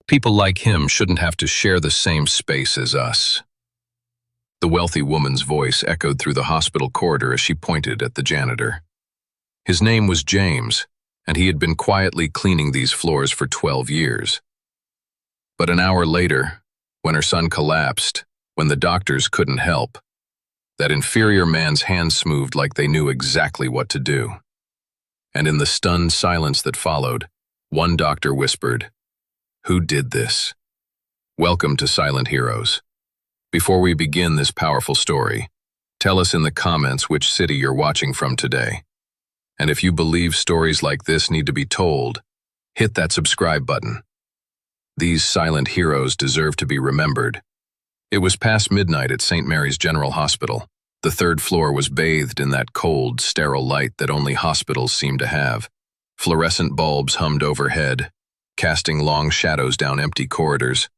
People like him shouldn't have to share the same space as us. The wealthy woman's voice echoed through the hospital corridor as she pointed at the janitor. His name was James, and he had been quietly cleaning these floors for 12 years. But an hour later, when her son collapsed, when the doctors couldn't help, that inferior man's hands moved like they knew exactly what to do. And in the stunned silence that followed, one doctor whispered, "Who did this?" Welcome to Silent Heroes. Before we begin this powerful story, tell us in the comments which city you're watching from today. And if you believe stories like this need to be told, hit that subscribe button. These silent heroes deserve to be remembered. It was past midnight at St. Mary's General Hospital. The third floor was bathed in that cold, sterile light that only hospitals seem to have. Fluorescent bulbs hummed overhead, casting long shadows down empty corridors.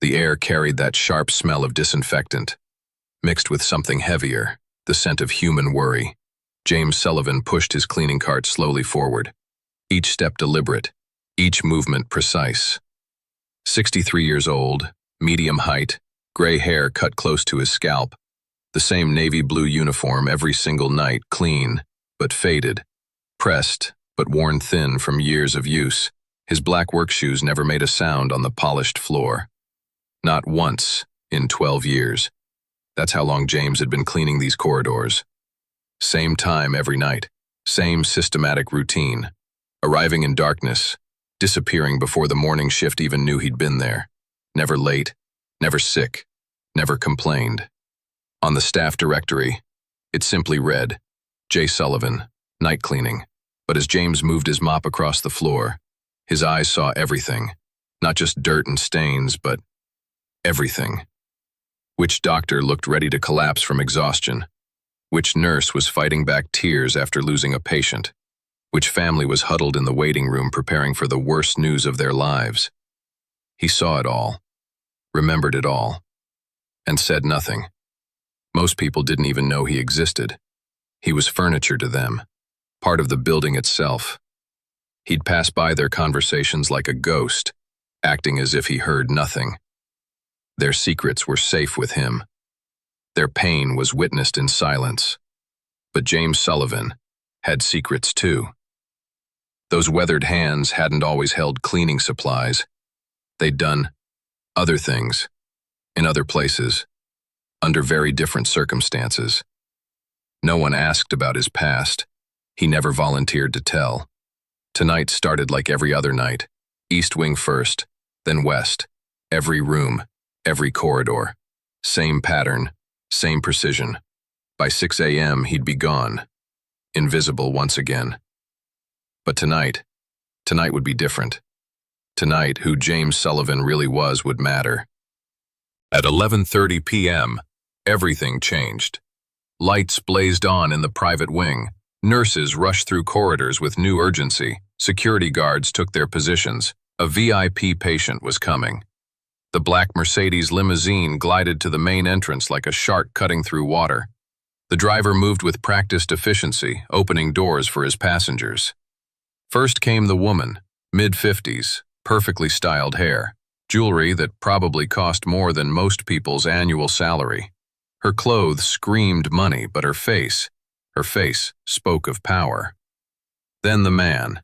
The air carried that sharp smell of disinfectant, mixed with something heavier, the scent of human worry. James Sullivan pushed his cleaning cart slowly forward, each step deliberate, each movement precise. 63 years old, medium height, gray hair cut close to his scalp, the same navy blue uniform every single night, clean but faded, pressed but worn thin from years of use. His black work shoes never made a sound on the polished floor. Not once in 12 years. That's how long James had been cleaning these corridors. Same time every night, same systematic routine, arriving in darkness, disappearing before the morning shift even knew he'd been there. Never late, never sick, never complained. On the staff directory, it simply read, J. Sullivan, night cleaning. But as James moved his mop across the floor, his eyes saw everything, not just dirt and stains, but everything. Which doctor looked ready to collapse from exhaustion? Which nurse was fighting back tears after losing a patient? Which family was huddled in the waiting room preparing for the worst news of their lives? He saw it all, remembered it all, and said nothing. Most people didn't even know he existed. He was furniture to them, part of the building itself. He'd pass by their conversations like a ghost, acting as if he heard nothing. Their secrets were safe with him. Their pain was witnessed in silence. But James Sullivan had secrets too. Those weathered hands hadn't always held cleaning supplies. They'd done other things, in other places, under very different circumstances. No one asked about his past. He never volunteered to tell. Tonight started like every other night. East wing first, then west. Every room, every corridor. Same pattern, same precision. By 6 a.m. he'd be gone, invisible once again. But tonight would be different. Tonight, who James Sullivan really was would matter. At 11:30 p.m., everything changed. Lights blazed on in the private wing. Nurses rushed through corridors with new urgency. Security guards took their positions. A VIP patient was coming. The black Mercedes limousine glided to the main entrance like a shark cutting through water. The driver moved with practiced efficiency, opening doors for his passengers. First came the woman, mid-50s, perfectly styled hair, jewelry that probably cost more than most people's annual salary. Her clothes screamed money, but her face spoke of power. Then the man,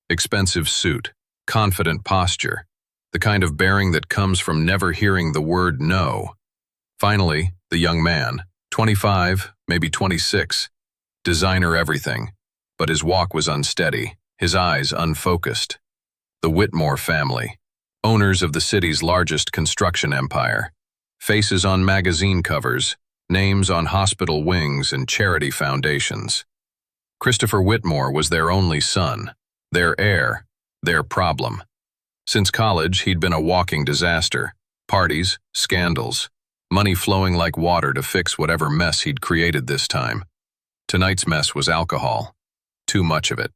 expensive suit, confident posture, the kind of bearing that comes from never hearing the word no. Finally, the young man, 25, maybe 26, designer everything, but his walk was unsteady, his eyes unfocused. The Whitmore family, owners of the city's largest construction empire, faces on magazine covers, names on hospital wings and charity foundations. Christopher Whitmore was their only son, their heir, their problem. Since college, he'd been a walking disaster. Parties, scandals, money flowing like water to fix whatever mess he'd created this time. Tonight's mess was alcohol. Too much of it.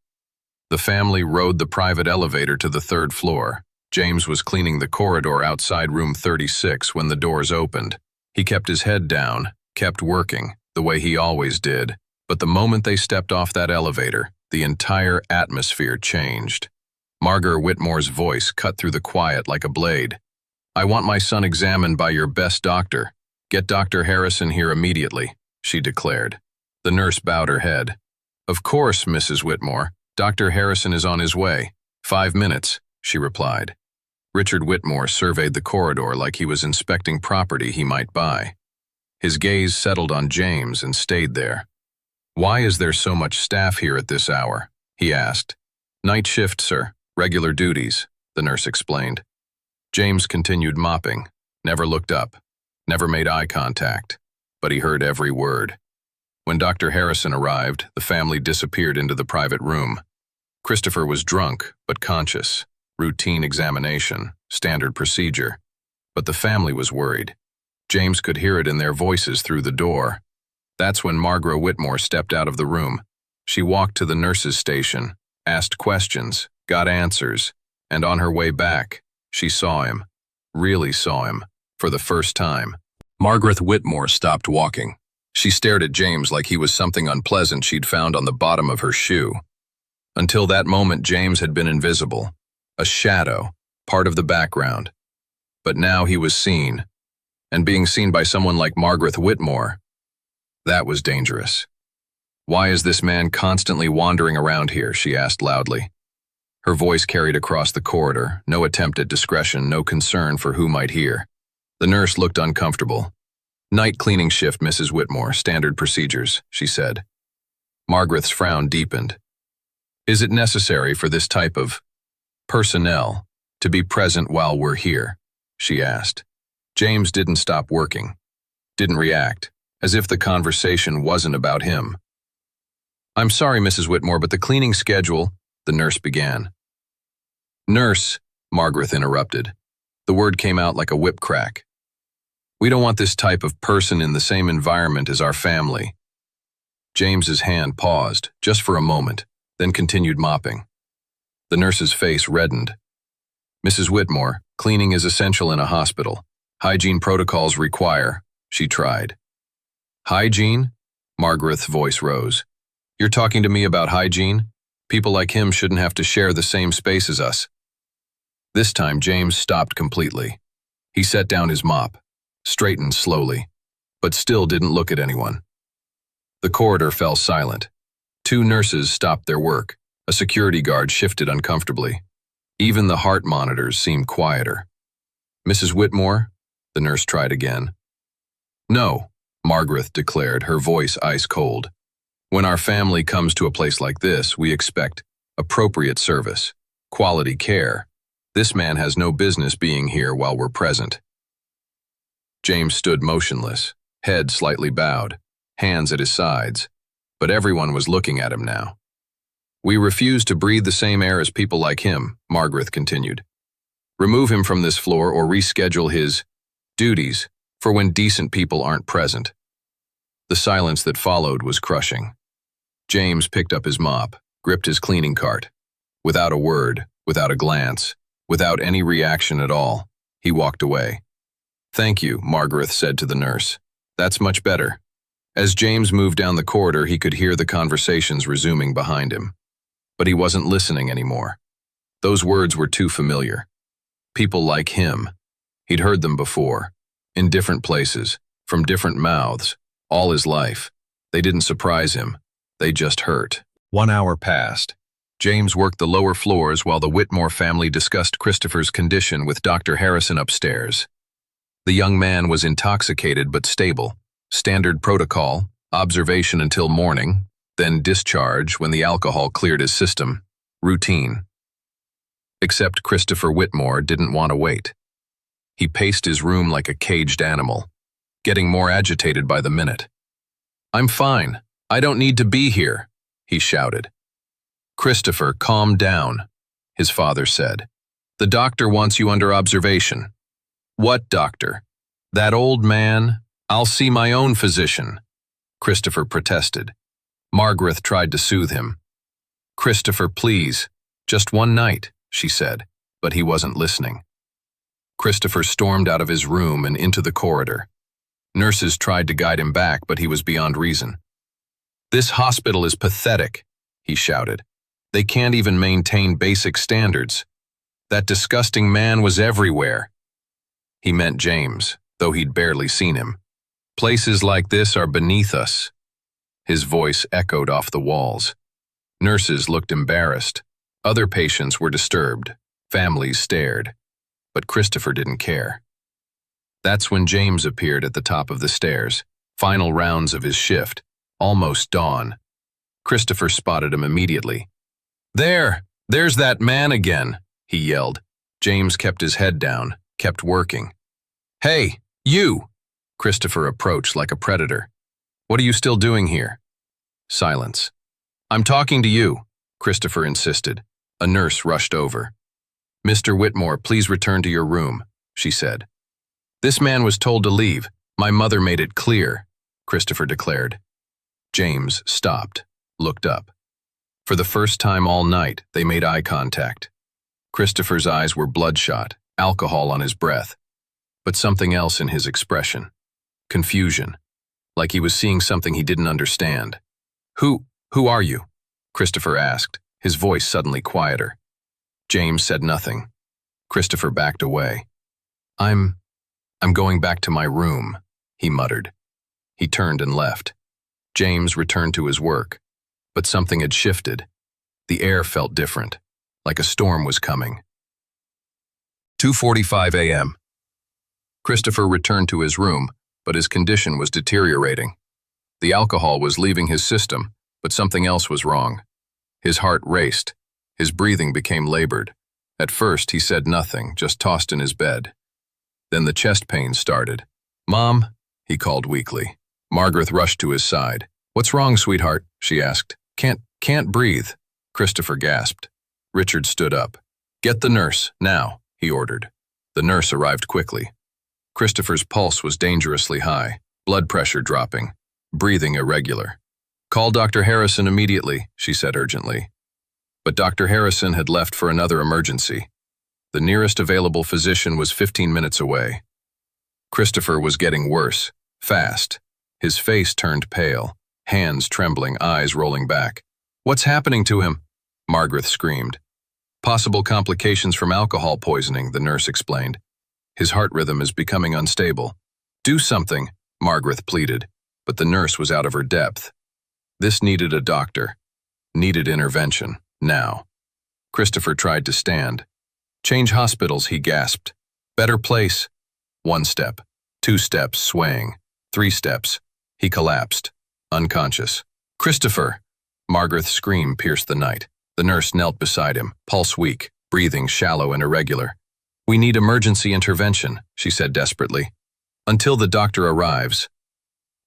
The family rode the private elevator to the third floor. James was cleaning the corridor outside room 36 when the doors opened. He kept his head down, kept working, the way he always did. But the moment they stepped off that elevator, the entire atmosphere changed. Margaret Whitmore's voice cut through the quiet like a blade. "I want my son examined by your best doctor. Get Dr. Harrison here immediately," she declared. The nurse bowed her head. "Of course, Mrs. Whitmore. Dr. Harrison is on his way. 5 minutes," she replied. Richard Whitmore surveyed the corridor like he was inspecting property he might buy. His gaze settled on James and stayed there. "Why is there so much staff here at this hour?" he asked. "Night shift, sir. Regular duties," the nurse explained. James continued mopping, never looked up, never made eye contact, but he heard every word. When Dr. Harrison arrived, the family disappeared into the private room. Christopher was drunk, but conscious. Routine examination, standard procedure. But the family was worried. James could hear it in their voices through the door. That's when Margaret Whitmore stepped out of the room. She walked to the nurse's station, asked questions, got answers, and on her way back, she saw him, really saw him, for the first time. Margaret Whitmore stopped walking. She stared at James like he was something unpleasant she'd found on the bottom of her shoe. Until that moment, James had been invisible, a shadow, part of the background. But now he was seen, and being seen by someone like Margaret Whitmore, that was dangerous. "Why is this man constantly wandering around here?" she asked loudly. Her voice carried across the corridor, no attempt at discretion, no concern for who might hear. The nurse looked uncomfortable. "Night cleaning shift, Mrs. Whitmore, standard procedures," she said. Margaret's frown deepened. "Is it necessary for this type of personnel to be present while we're here?" she asked. James didn't stop working, didn't react, as if the conversation wasn't about him. "I'm sorry, Mrs. Whitmore, but the cleaning schedule," the nurse began. "Nurse," Margaret interrupted. The word came out like a whip crack. "We don't want this type of person in the same environment as our family." James's hand paused, just for a moment, then continued mopping. The nurse's face reddened. "Mrs. Whitmore, cleaning is essential in a hospital. Hygiene protocols require," she tried. "Hygiene?" Margaret's voice rose. "You're talking to me about hygiene? People like him shouldn't have to share the same space as us." This time James stopped completely. He set down his mop, straightened slowly, but still didn't look at anyone. The corridor fell silent. 2 nurses stopped their work. A security guard shifted uncomfortably. Even the heart monitors seemed quieter. "Mrs. Whitmore?" the nurse tried again. "No," Margaret declared, her voice ice cold. "When our family comes to a place like this, we expect appropriate service, quality care. This man has no business being here while we're present." James stood motionless, head slightly bowed, hands at his sides, but everyone was looking at him now. "We refuse to breathe the same air as people like him," Margaret continued. "Remove him from this floor or reschedule his duties for when decent people aren't present." The silence that followed was crushing. James picked up his mop, gripped his cleaning cart. Without a word, without a glance, without any reaction at all, he walked away. "Thank you," Margaret said to the nurse. "That's much better." As James moved down the corridor, he could hear the conversations resuming behind him. But he wasn't listening anymore. Those words were too familiar. People like him. He'd heard them before, in different places, from different mouths, all his life. They didn't surprise him. They just hurt. 1 hour passed. James worked the lower floors while the Whitmore family discussed Christopher's condition with Dr. Harrison upstairs. The young man was intoxicated but stable. Standard protocol, observation until morning, then discharge when the alcohol cleared his system. Routine. Except Christopher Whitmore didn't want to wait. He paced his room like a caged animal, getting more agitated by the minute. "I'm fine. I don't need to be here," he shouted. "Christopher, calm down," his father said. "The doctor wants you under observation." "What doctor?" "That old man. I'll see my own physician," Christopher protested. Margaret tried to soothe him. "Christopher, please. Just one night," she said, but he wasn't listening. Christopher stormed out of his room and into the corridor. Nurses tried to guide him back, but he was beyond reason. "This hospital is pathetic," he shouted. They can't even maintain basic standards. That disgusting man was everywhere. He meant James, though he'd barely seen him. Places like this are beneath us. His voice echoed off the walls. Nurses looked embarrassed. Other patients were disturbed. Families stared. But Christopher didn't care. That's when James appeared at the top of the stairs. Final rounds of his shift. Almost dawn. Christopher spotted him immediately. There's that man again, he yelled. James kept his head down, kept working. Hey, you! Christopher approached like a predator. What are you still doing here? Silence. I'm talking to you, Christopher insisted. A nurse rushed over. Mr. Whitmore, please return to your room, she said. This man was told to leave. My mother made it clear, Christopher declared. James stopped, looked up. For the first time all night, they made eye contact. Christopher's eyes were bloodshot, alcohol on his breath, but something else in his expression. Confusion, like he was seeing something he didn't understand. Who are you? Christopher asked, his voice suddenly quieter. James said nothing. Christopher backed away. I'm going back to my room, he muttered. He turned and left. James returned to his work, but something had shifted. The air felt different, like a storm was coming. 2:45 a.m. Christopher returned to his room, but his condition was deteriorating. The alcohol was leaving his system, but something else was wrong. His heart raced. His breathing became labored. At first, he said nothing, just tossed in his bed. Then the chest pain started. Mom, he called weakly. Margaret rushed to his side. What's wrong, sweetheart? She asked. Can't breathe. Christopher gasped. Richard stood up. Get the nurse, now, he ordered. The nurse arrived quickly. Christopher's pulse was dangerously high, blood pressure dropping, breathing irregular. Call Dr. Harrison immediately, she said urgently. But Dr. Harrison had left for another emergency. The nearest available physician was 15 minutes away. Christopher was getting worse, fast. His face turned pale, hands trembling, eyes rolling back. What's happening to him? Margaret screamed. Possible complications from alcohol poisoning, the nurse explained. His heart rhythm is becoming unstable. Do something, Margaret pleaded, but the nurse was out of her depth. This needed a doctor. Needed intervention, now. Christopher tried to stand. Change hospitals, he gasped. Better place. 1 step, 2 steps, swaying. 3 steps. He collapsed, unconscious. Christopher! Margaret's scream pierced the night. The nurse knelt beside him, pulse weak, breathing shallow and irregular. We need emergency intervention, she said desperately. Until the doctor arrives.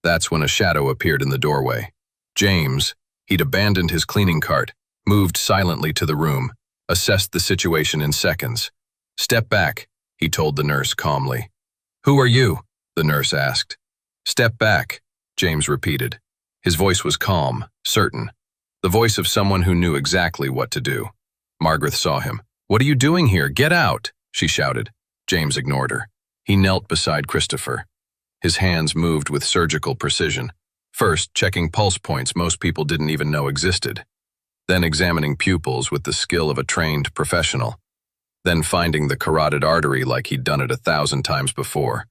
That's when a shadow appeared in the doorway. James, he'd abandoned his cleaning cart, moved silently to the room, assessed the situation in seconds. Step back, he told the nurse calmly. Who are you? The nurse asked. Step back, James repeated. His voice was calm, certain. The voice of someone who knew exactly what to do. Margaret saw him. What are you doing here? Get out, she shouted. James ignored her. He knelt beside Christopher. His hands moved with surgical precision. First, checking pulse points most people didn't even know existed. Then examining pupils with the skill of a trained professional. Then finding the carotid artery like he'd done it 1,000 times before.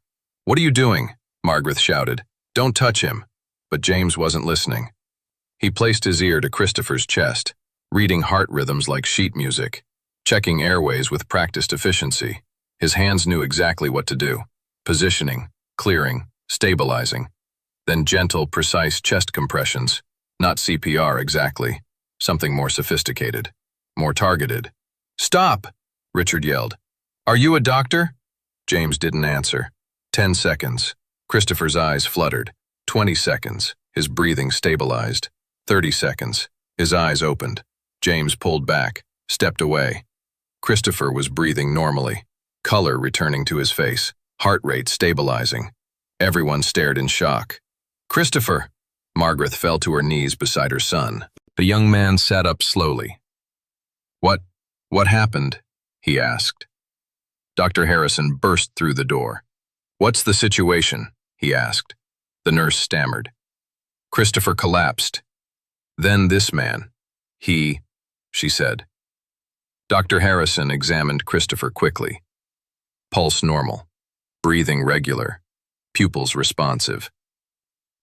What are you doing? Margaret shouted. Don't touch him. But James wasn't listening. He placed his ear to Christopher's chest, reading heart rhythms like sheet music, checking airways with practiced efficiency. His hands knew exactly what to do. Positioning, clearing, stabilizing. Then gentle, precise chest compressions. Not CPR exactly. Something more sophisticated. More targeted. Stop! Richard yelled. Are you a doctor? James didn't answer. 10 seconds. Christopher's eyes fluttered. 20 seconds. His breathing stabilized. 30 seconds. His eyes opened. James pulled back, stepped away. Christopher was breathing normally, color returning to his face, heart rate stabilizing. Everyone stared in shock. Christopher! Margaret fell to her knees beside her son. The young man sat up slowly. What happened? He asked. Dr. Harrison burst through the door. What's the situation? He asked. The nurse stammered. Christopher collapsed. Then this man. she said. Dr. Harrison examined Christopher quickly. Pulse normal, breathing regular, pupils responsive.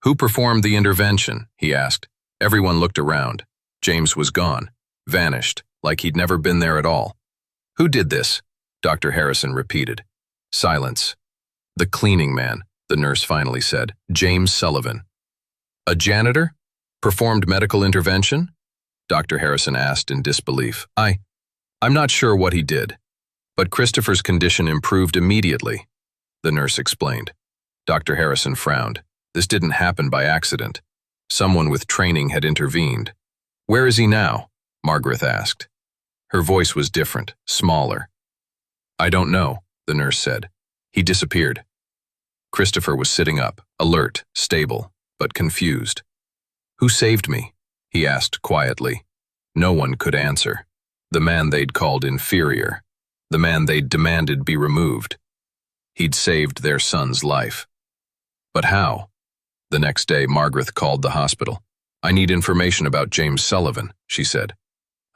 Who performed the intervention? He asked. Everyone looked around. James was gone, vanished, like he'd never been there at all. Who did this? Dr. Harrison repeated. Silence. The cleaning man, the nurse finally said. James Sullivan. A janitor? Performed medical intervention? Dr. Harrison asked in disbelief. I'm not sure what he did, but Christopher's condition improved immediately, the nurse explained. Dr. Harrison frowned. This didn't happen by accident. Someone with training had intervened. Where is he now? Margaret asked. Her voice was different, smaller. I don't know, the nurse said. He disappeared. Christopher was sitting up, alert, stable, but confused. Who saved me? He asked quietly. No one could answer. The man they'd called Inferior. The man they'd demanded be removed. He'd saved their son's life. But how? The next day, Margaret called the hospital. I need information about James Sullivan, she said.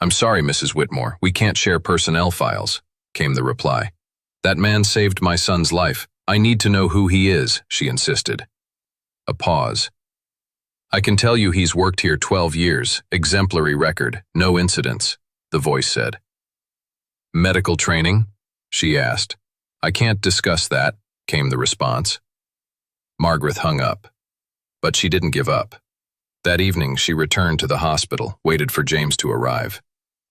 I'm sorry, Mrs. Whitmore, we can't share personnel files, came the reply. That man saved my son's life. I need to know who he is, she insisted. A pause. I can tell you he's worked here 12 years, exemplary record, no incidents, the voice said. Medical training? She asked. I can't discuss that, came the response. Margaret hung up. But she didn't give up. That evening, she returned to the hospital, waited for James to arrive.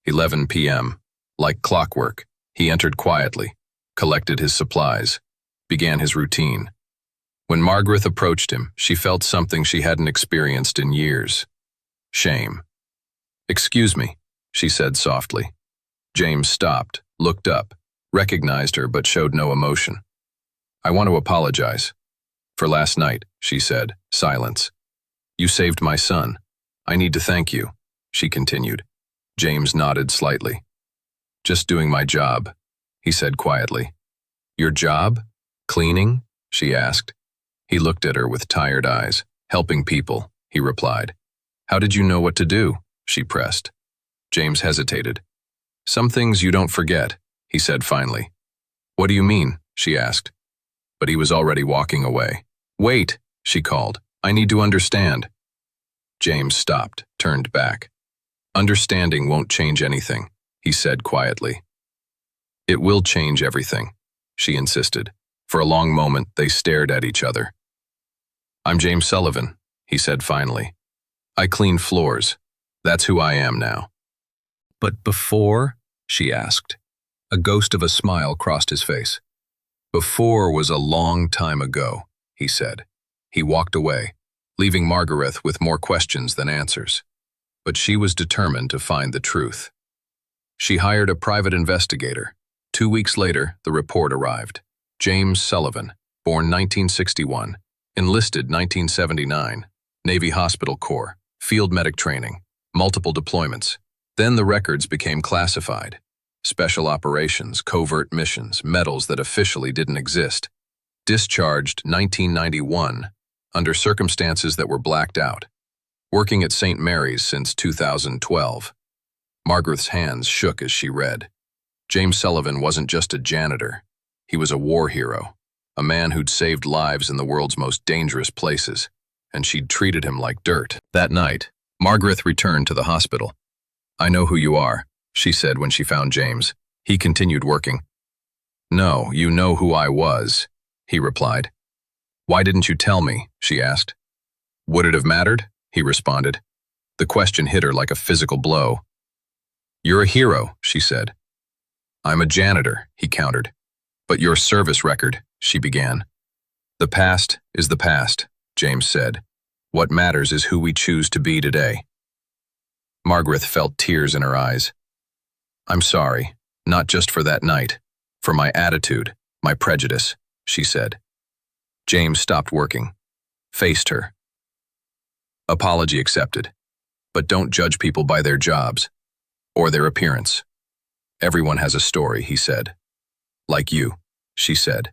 11 p.m. Like clockwork, he entered quietly, collected his supplies, began his routine. When Margaret approached him, she felt something she hadn't experienced in years. Shame. Excuse me, she said softly. James stopped, looked up, recognized her but showed no emotion. I want to apologize. For last night, she said, silence. You saved my son. I need to thank you, she continued. James nodded slightly. Just doing my job, he said quietly. Your job? Cleaning? She asked. He looked at her with tired eyes. Helping people, he replied. How did you know what to do? She pressed. James hesitated. Some things you don't forget, he said finally. What do you mean? She asked. But he was already walking away. Wait, she called. I need to understand. James stopped, turned back. Understanding won't change anything, he said quietly. It will change everything, she insisted. For a long moment, they stared at each other. I'm James Sullivan, he said finally. I clean floors. That's who I am now. But before? She asked. A ghost of a smile crossed his face. Before was a long time ago, he said. He walked away, leaving Margaret with more questions than answers. But she was determined to find the truth. She hired a private investigator. 2 weeks later, the report arrived. James Sullivan, born 1961, enlisted 1979, Navy Hospital Corps, field medic training, multiple deployments. Then the records became classified. Special operations, covert missions, medals that officially didn't exist. Discharged 1991, under circumstances that were blacked out. Working at St. Mary's since 2012. Margaret's hands shook as she read. James Sullivan wasn't just a janitor. He was a war hero, a man who'd saved lives in the world's most dangerous places, and she'd treated him like dirt. That night, Margaret returned to the hospital. I know who you are, she said when she found James. He continued working. No, you know who I was, he replied. Why didn't you tell me? She asked. Would it have mattered? He responded. The question hit her like a physical blow. You're a hero, she said. I'm a janitor, he countered. But your service record, she began. The past is the past, James said. What matters is who we choose to be today. Margaret felt tears in her eyes. I'm sorry, not just for that night, for my attitude, my prejudice, she said. James stopped working, faced her. Apology accepted, but don't judge people by their jobs or their appearance. Everyone has a story, he said. Like you, she said.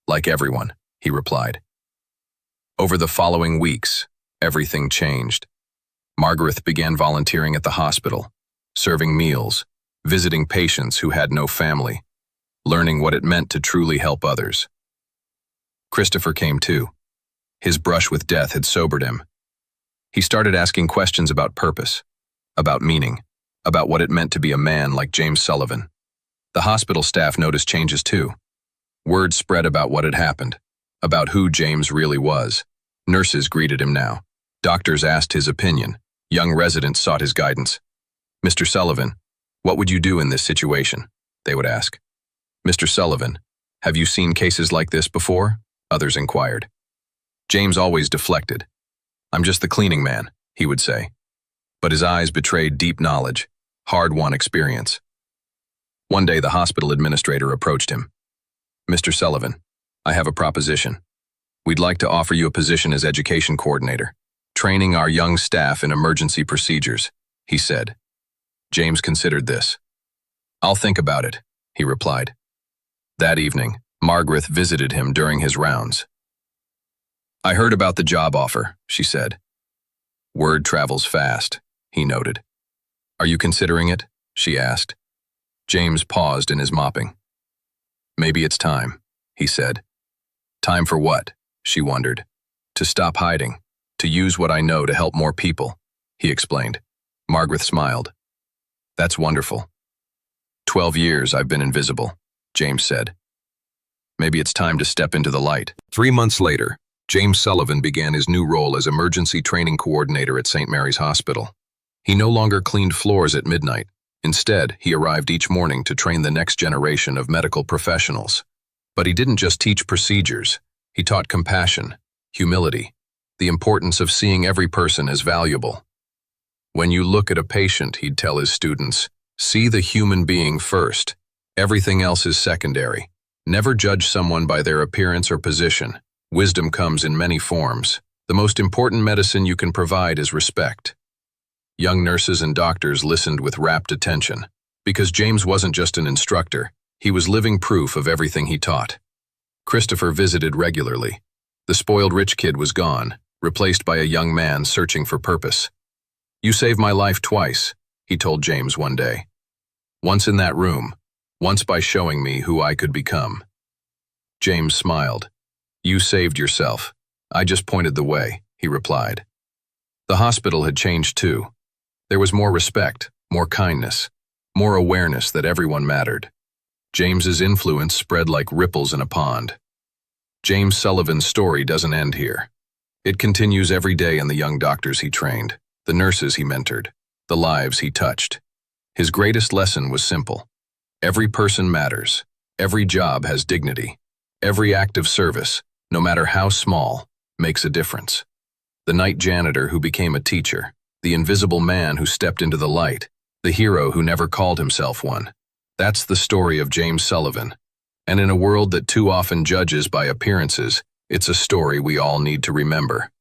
Like everyone, he replied. Over the following weeks, everything changed. Margaret began volunteering at the hospital, serving meals, visiting patients who had no family, learning what it meant to truly help others. Christopher came too. His brush with death had sobered him. He started asking questions about purpose, about meaning, about what it meant to be a man like James Sullivan. The hospital staff noticed changes too. Word spread about what had happened, about who James really was. Nurses greeted him now. Doctors asked his opinion. Young residents sought his guidance. "Mr. Sullivan, what would you do in this situation?" they would ask. "Mr. Sullivan, have you seen cases like this before?" others inquired. James always deflected. "I'm just the cleaning man," he would say. But his eyes betrayed deep knowledge, hard-won experience. One day the hospital administrator approached him. "Mr. Sullivan, I have a proposition. We'd like to offer you a position as education coordinator, training our young staff in emergency procedures," he said. James considered this. "I'll think about it," he replied. That evening, Margaret visited him during his rounds. "I heard about the job offer," she said. "Word travels fast," he noted. "Are you considering it?" she asked. James paused in his mopping. "Maybe it's time," he said. "Time for what?" she wondered. "To stop hiding, to use what I know to help more people," he explained. Margaret smiled. "That's wonderful. 12 years I've been invisible," James said. "Maybe it's time to step into the light." 3 months later, James Sullivan began his new role as emergency training coordinator at St. Mary's Hospital. He no longer cleaned floors at midnight. Instead, he arrived each morning to train the next generation of medical professionals. But he didn't just teach procedures. He taught compassion, humility, the importance of seeing every person as valuable. When you look at a patient, he'd tell his students, see the human being first. Everything else is secondary. Never judge someone by their appearance or position. Wisdom comes in many forms. The most important medicine you can provide is respect. Young nurses and doctors listened with rapt attention. Because James wasn't just an instructor, he was living proof of everything he taught. Christopher visited regularly. The spoiled rich kid was gone, replaced by a young man searching for purpose. "You saved my life twice," he told James one day. "Once in that room, once by showing me who I could become." James smiled. "You saved yourself. I just pointed the way," he replied. The hospital had changed too. There was more respect, more kindness, more awareness that everyone mattered. James's influence spread like ripples in a pond. James Sullivan's story doesn't end here. It continues every day in the young doctors he trained, the nurses he mentored, the lives he touched. His greatest lesson was simple. Every person matters. Every job has dignity. Every act of service, no matter how small, makes a difference. The night janitor who became a teacher, the invisible man who stepped into the light, the hero who never called himself one. That's the story of James Sullivan. And in a world that too often judges by appearances, it's a story we all need to remember.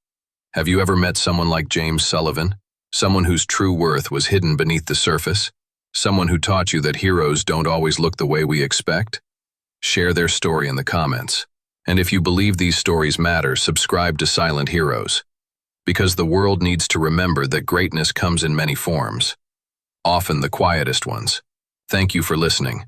Have you ever met someone like James Sullivan? Someone whose true worth was hidden beneath the surface? Someone who taught you that heroes don't always look the way we expect? Share their story in the comments. And if you believe these stories matter, subscribe to Silent Heroes. Because the world needs to remember that greatness comes in many forms, often the quietest ones. Thank you for listening.